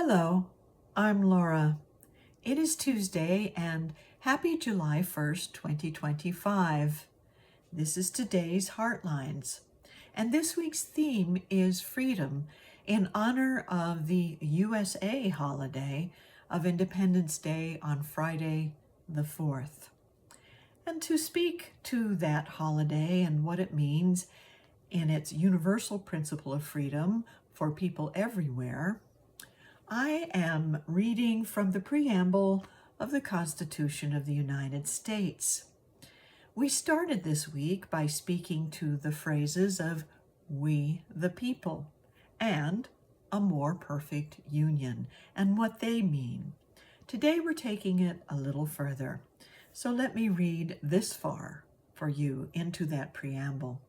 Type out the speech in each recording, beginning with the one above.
Hello, I'm Laura. It is Tuesday and happy July 1st, 2025. This is today's Heartlines. And this week's theme is freedom in honor of the USA holiday of Independence Day on Friday the 4th. And to speak to that holiday and what it means in its universal principle of freedom for people everywhere, I am reading from the preamble of the Constitution of the United States. We started this week by speaking to the phrases of "we the people" and "a more perfect union" and what they mean. Today we're taking it a little further. So let me read this far for you into that preamble.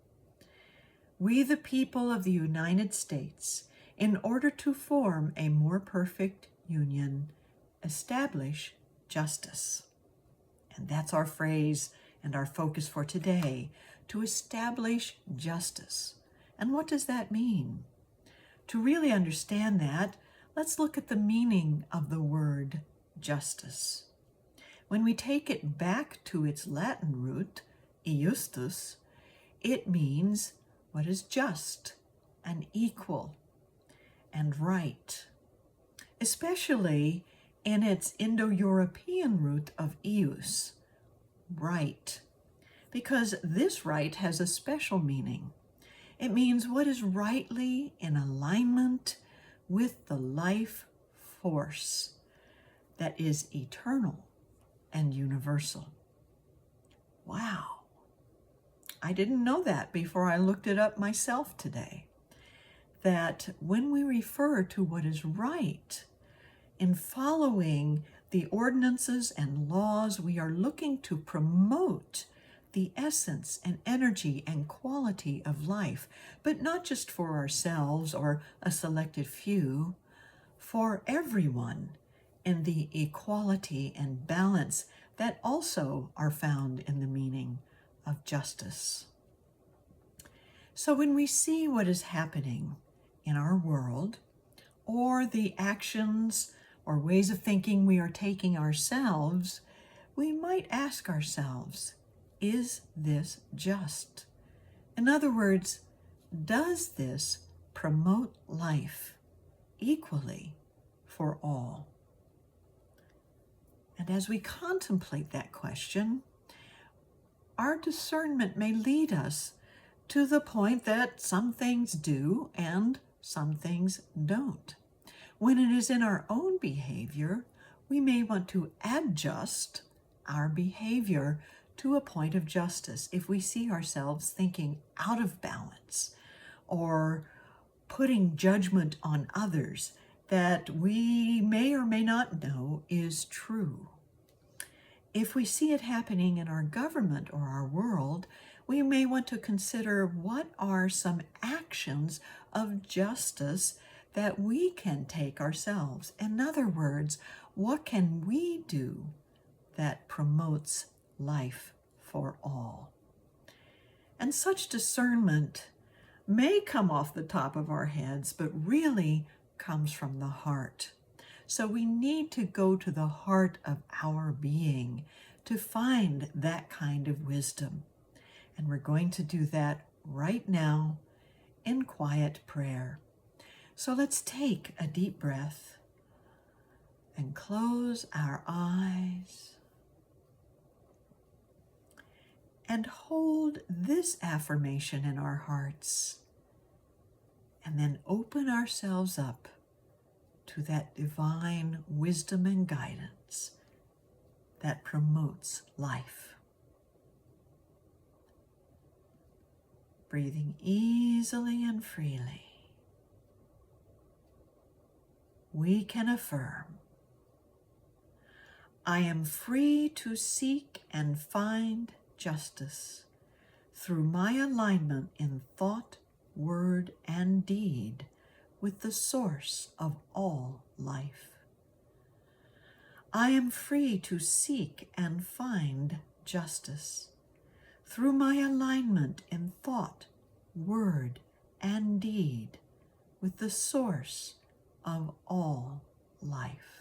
We the people of the United States, in order to form a more perfect union, establish justice. And that's our phrase and our focus for today, to establish justice. And what does that mean? To really understand that, let's look at the meaning of the word justice. When we take it back to its Latin root, iustus, it means what is just and equal and right, especially in its Indo-European root of ius, right, because this right has a special meaning. It means what is rightly in alignment with the life force that is eternal and universal. Wow, I didn't know that before I looked it up myself today. That when we refer to what is right, in following the ordinances and laws, we are looking to promote the essence and energy and quality of life, but not just for ourselves or a selected few, for everyone, in the equality and balance that also are found in the meaning of justice. So when we see what is happening in our world, or the actions or ways of thinking we are taking ourselves, we might ask ourselves, is this just? In other words, does this promote life equally for all? And as we contemplate that question, our discernment may lead us to the point that some things do and some things don't. When it is in our own behavior, we may want to adjust our behavior to a point of justice if we see ourselves thinking out of balance or putting judgment on others that we may or may not know is true. If we see it happening in our government or our world, we may want to consider what are some actions of justice that we can take ourselves. In other words, what can we do that promotes life for all? And such discernment may come off the top of our heads, but really comes from the heart. So we need to go to the heart of our being to find that kind of wisdom. And we're going to do that right now in quiet prayer. So let's take a deep breath and close our eyes and hold this affirmation in our hearts, and then open ourselves up to that divine wisdom and guidance that promotes life. Breathing easily and freely, we can affirm, I am free to seek and find justice through my alignment in thought, word, and deed with the source of all life. I am free to seek and find justice through my alignment in thought, word, and deed with the source of all life.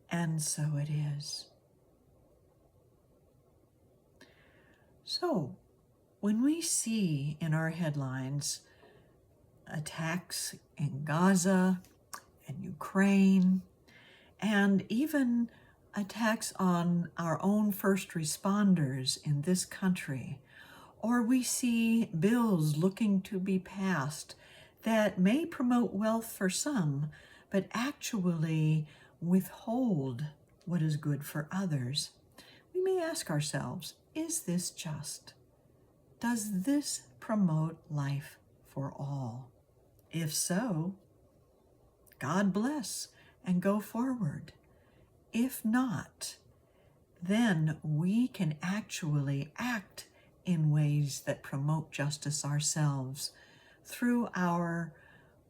And so it is. So, when we see in our headlines attacks in Gaza and Ukraine, and even attacks on our own first responders in this country, or we see bills looking to be passed that may promote wealth for some, but actually withhold what is good for others, we may ask ourselves, is this just? Does this promote life for all? If so, God bless and go forward. If not, then we can actually act in ways that promote justice ourselves through our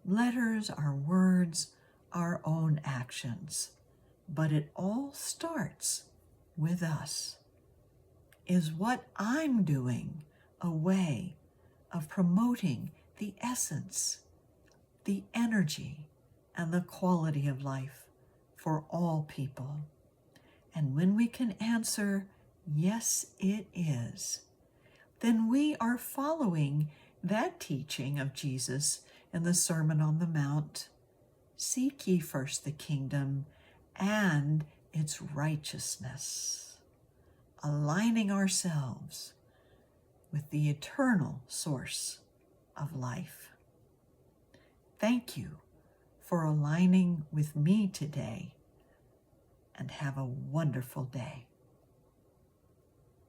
letters, our words, our own actions. But it all starts with us. Is what I'm doing a way of promoting the essence, the energy, and the quality of life for all people? And when we can answer, yes, it is, then we are following that teaching of Jesus in the Sermon on the Mount. Seek ye first the kingdom and its righteousness, aligning ourselves with the eternal source of life. Thank you for aligning with me today, and have a wonderful day.